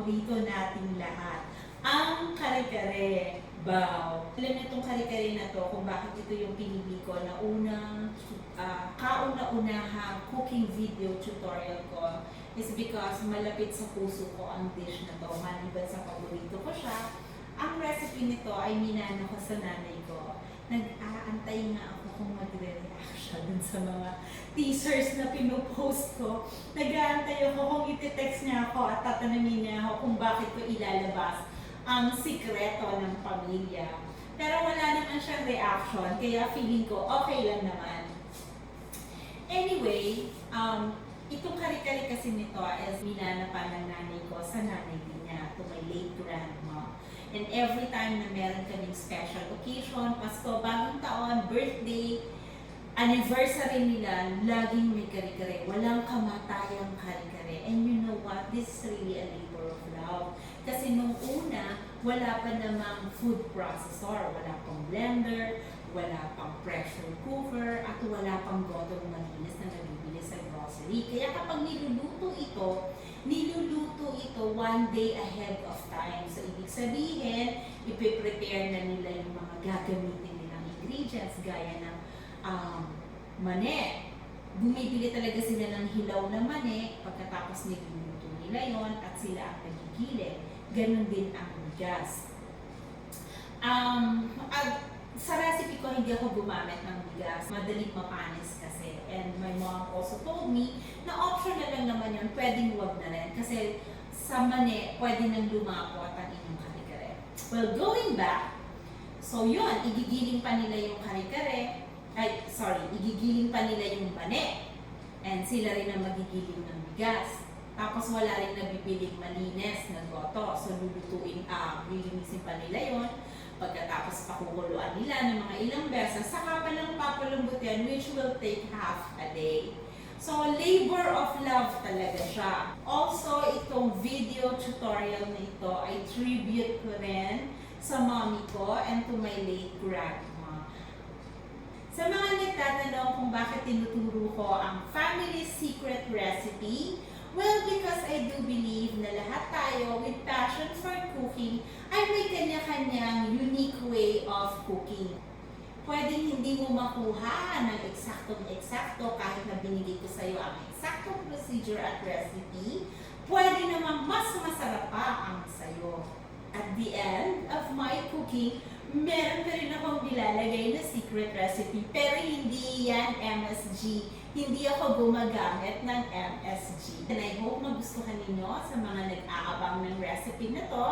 paborito nating lahat, ang kare-kare bao. Alam niyo itong kare-kare na to kung bakit ito yung pinili ko na unang kauna-unahang cooking video tutorial ko is because malapit sa puso ko ang dish na to. Maliban sa paborito ko siya, ang recipe nito ay minana ko sa nanay ko. Nag-aantay nga ako kung magre-react siya dun sa mga teasers na pinupost ko. Nag-aantay ako kung iti-text niya ako at tatanungin niya ako kung bakit ko ilalabas ang sikreto ng pamilya. Pero wala naman siyang reaction, kaya feeling ko okay lang naman. Anyway, itong kare-kare kasi nito is minana pa ng nanay ko sa nanay din niya, to my late grandma. And every time na meron kaming special occasion, Pasko, Bagong Taon, birthday, anniversary nila, laging may kare-kare. Walang kamatayang kare-kare. And you know what? This is really a labor of love. Kasi nung una, wala pa namang food processor, wala pang blender, wala pang pressure cooker, at wala pang gotong malinis na nabibili sa grocery. Kaya kapag niluluto ito one day ahead of time. So, ibig sabihin, ipiprepare na nila yung mga gagamitin nilang ingredients, gaya ng mani. Bumibili talaga sila ng hilaw na mani, pagkatapos niluluto nila yon at sila ang nagigilid. Ganon din ang bigas. Sa recipe ko, hindi ako gumamit ng bigas. Madaling mapanis kasi. And my mom also told me na optional lang naman yun. Pwedeng wag na rin. Kasi sa mani, pwede nang lumapot ang inyong kare-kare. Well, going back, so yun, igigiling pa nila yung kare-kare. Igigiling pa nila yung mani. And sila rin ang magigiling ng bigas. Tapos wala rin nabibiling malinis na goto. So lilinisin pa nila yun. Pagkatapos pakukuluan nila ng mga ilang beses, saka pa lang papalambutin, which will take half a day. So, labor of love talaga siya. Also, itong video tutorial na ito ay tribute ko rin sa mommy ko and to my late grandma. Sa mga nagtatanong kung bakit tinuturo ko ang family secret recipe, well, because I do believe na lahat tayo with passion for cooking ay may kanya-kanyang unique way of cooking. Pwedeng hindi mo makuha ng eksaktong-eksakto kahit na binigay ko sa iyo ang eksaktong procedure at recipe. Pwede namang mas masarap pa ang sayo. At the end of my cooking, meron pa rin akong nilalagay na secret recipe. Pero hindi yan MSG. Hindi ako gumagamit ng MSG. And I hope magustuhan ninyo sa mga nag-aabang ng recipe na to.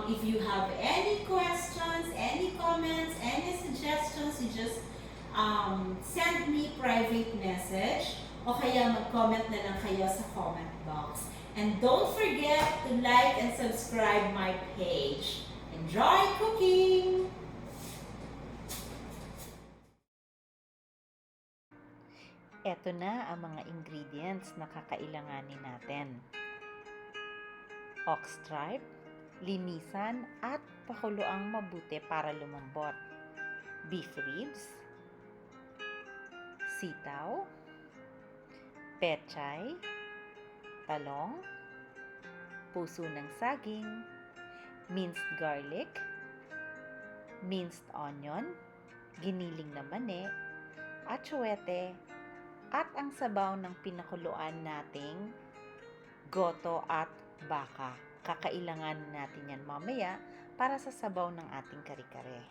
If you have any questions, any comments, any suggestions, you just send me private message o kaya mag-comment na lang kayo sa comment box. And don't forget to like and subscribe my page. Enjoy cooking! Eto na ang mga ingredients na kakailanganin natin. Ox tripe, linisan at pakuluang mabuti para lumambot. Beef ribs, sitaw, pechay, talong, puso ng saging, minced garlic, minced onion, giniling na mani, atsuete, at ang sabaw ng pinakuluan nating goto at baka. Kakailanganin natin yan mamaya para sa sabaw ng ating kare-kare.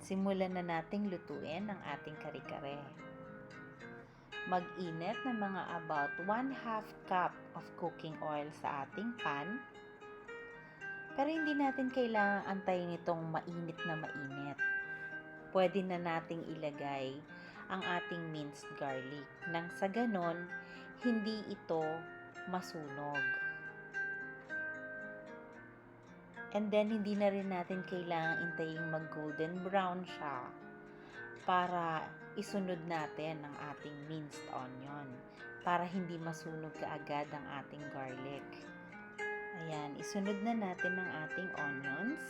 simulan na nating lutuin ang ating kare-kare. Mag-init ng mga about 1/2 cup of cooking oil sa ating pan. Pero hindi natin kailangang antayin itong mainit na mainit. Pwede na nating ilagay ang ating minced garlic nang sa ganon, hindi ito masunog. And then, hindi na rin natin kailangang intaying mag-golden brown siya para isunod natin ang ating minced onion para hindi masunog kaagad ang ating garlic. Ayan, isunod na natin ang ating onions.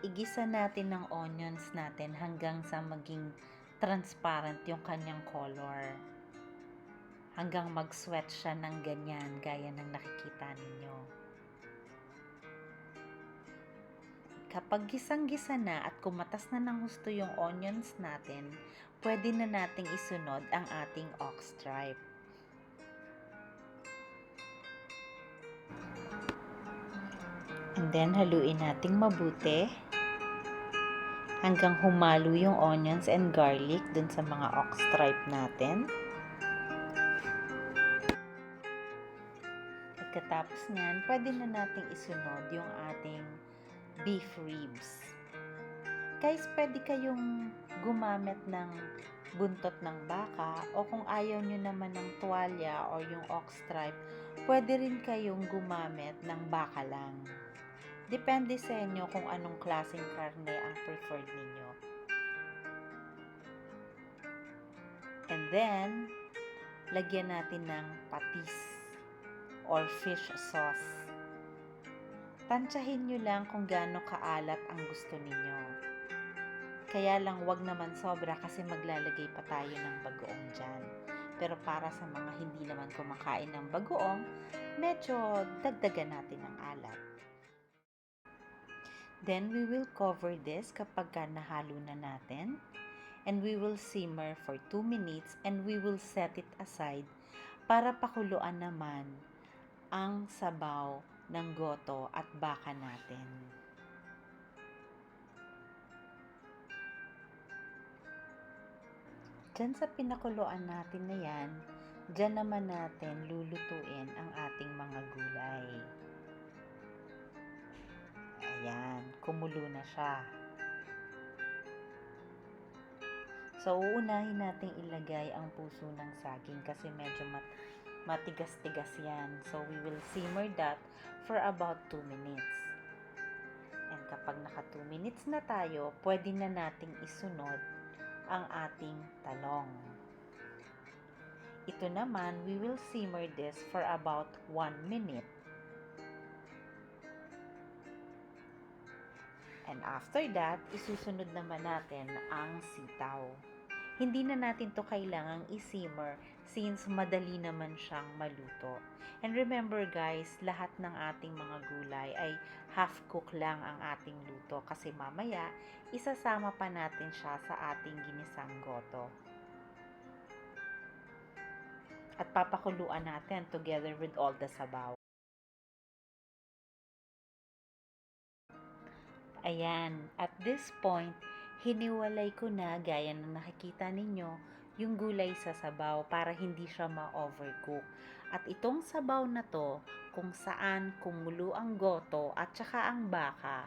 Igisa natin ang onions natin hanggang sa maging transparent yung kanyang color. Hanggang mag-sweat siya ng ganyan, gaya ng nakikita ninyo. Kapag gisang-gisa na at kumatas na ng husto yung onions natin, pwede na nating isunod ang ating ox stripe. And then, haluin nating mabuti hanggang humalo yung onions and garlic dun sa mga ox stripe natin. At katapos nyan, pwede na nating isunod yung ating beef ribs. Guys, pwede kayong gumamit ng buntot ng baka o kung ayaw nyo naman ng tuwalya o yung ox stripe, pwede rin kayong gumamit ng baka lang. Depende sa inyo kung anong klaseng karne ang preferred ninyo. And then, lagyan natin ng patis or fish sauce. Tansyahin nyo lang kung gaano kaalat ang gusto ninyo. Kaya lang wag naman sobra kasi maglalagay pa tayo ng bagoong dyan. Pero para sa mga hindi naman kumakain ng bagoong, medyo dagdagan natin ng alat. Then we will cover this kapag nahalo na natin. And we will simmer for 2 minutes and we will set it aside para pakuluan naman ang sabaw ng goto at baka natin. Diyan sa pinakuluan natin na yan, diyan naman natin lulutuin ang ating mga gulay. Ayan, kumulo na siya. So, uunahin natin ilagay ang puso ng saging kasi medyo matigas-tigas yan. So, we will simmer that for about 2 minutes. And kapag naka 2 minutes na tayo, pwede na nating isunod ang ating talong. Ito naman, we will simmer this for about 1 minute. And after that, isusunod naman natin ang sitaw. Hindi na natin to kailangang i-simmer since madali naman siyang maluto. And remember guys, lahat ng ating mga gulay ay half cook lang ang ating luto kasi mamaya isasama pa natin siya sa ating ginisang goto. At papakuluan natin together with all the sabaw. Ayan, at this point, hiniwalay ko na gaya ng nakikita ninyo yung gulay sa sabaw para hindi siya ma-overcook. At itong sabaw na to, kung saan kumulo ang goto at saka ang baka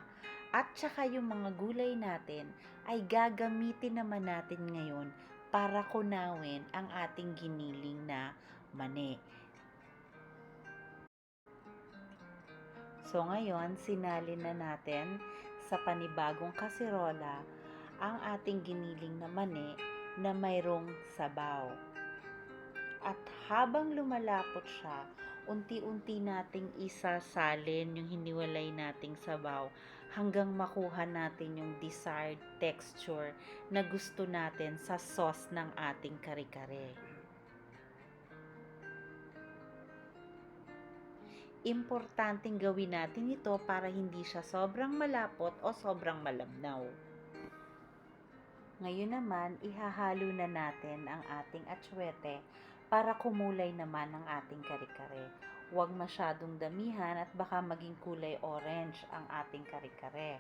at saka yung mga gulay natin ay gagamitin naman natin ngayon para kunawin ang ating giniling na mani. So ngayon, sinalin na natin sa panibagong kasirola ang ating giniling na mani na mayroong sabaw. At habang lumalapot siya, unti-unti nating isasalin yung hiniwalay nating sabaw hanggang makuha natin yung desired texture na gusto natin sa sauce ng ating kare-kare. Importanteng gawin natin ito para hindi siya sobrang malapot o sobrang malamnaw. Ngayon naman, ihahalo na natin ang ating atsuete para kumulay naman ang ating kare-kare. Huwag masyadong damihan at baka maging kulay orange ang ating kare-kare.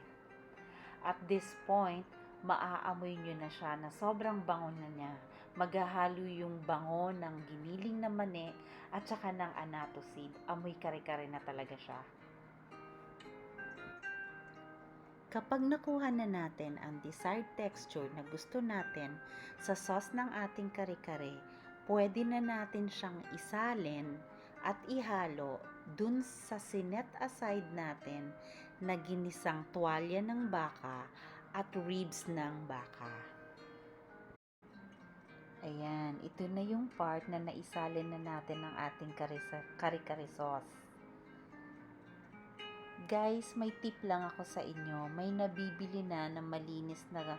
At this point, maaamoy nyo na siya na sobrang bango na niya. Maghahalo yung bango ng giniling na mani at saka ng annatto seed. Amoy kare-kare na talaga siya. Kapag nakuha na natin ang desired texture na gusto natin sa sauce ng ating kare-kare, pwede na natin siyang isalin at ihalo dun sa sinet aside natin na ginisang tuwalya ng baka at ribs ng baka. Ayan, ito na yung part na naisalin na natin ng ating kare-kare sauce. Guys, may tip lang ako sa inyo. May nabibili na malinis na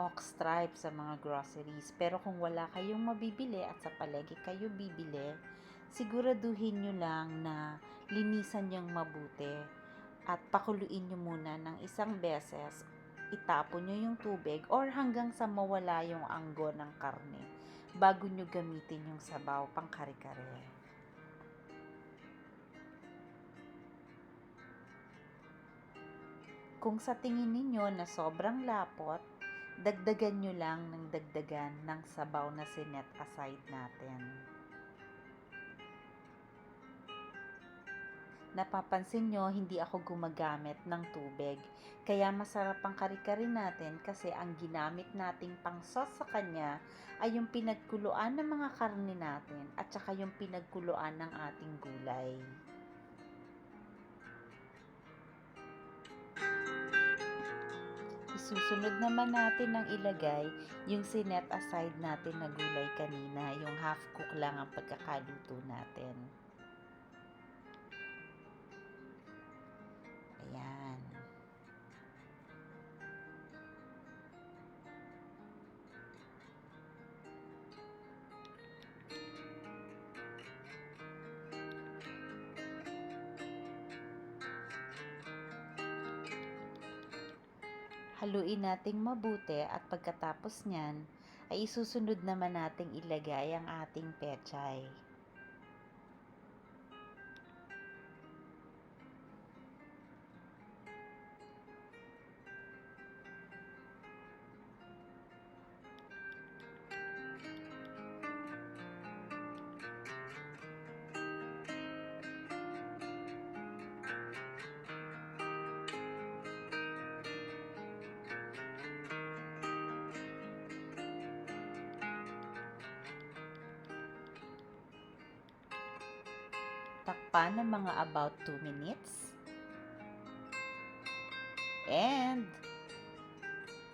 ox stripe sa mga groceries. Pero kung wala kayong mabibili at sa palengke kayo bibili, siguraduhin nyo lang na linisan yung mabuti at pakuluin nyo muna ng isang beses. Itapon nyo yung tubig or hanggang sa mawala yung anggo ng karne bago nyo gamitin yung sabaw pang kare-kare. Kung sa tingin ninyo na sobrang lapot, dagdagan nyo lang ng dagdagan ng sabaw na sinet aside natin. Napapansin nyo, hindi ako gumagamit ng tubig. Kaya masarap ang kare-kare natin kasi ang ginamit nating pang sauce sa kanya ay yung pinagkuluan ng mga karne natin at saka yung pinagkuluan ng ating gulay. Susunod naman natin ang ilagay yung sinet aside natin na gulay kanina, yung half cook lang ang pagkakaluto natin. Ayan. Haluin nating mabuti at pagkatapos niyan ay isusunod naman nating ilagay ang ating pechay. Takpan ng mga about 2 minutes. And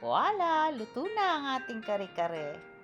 voila! Luto na ang ating kare-kare.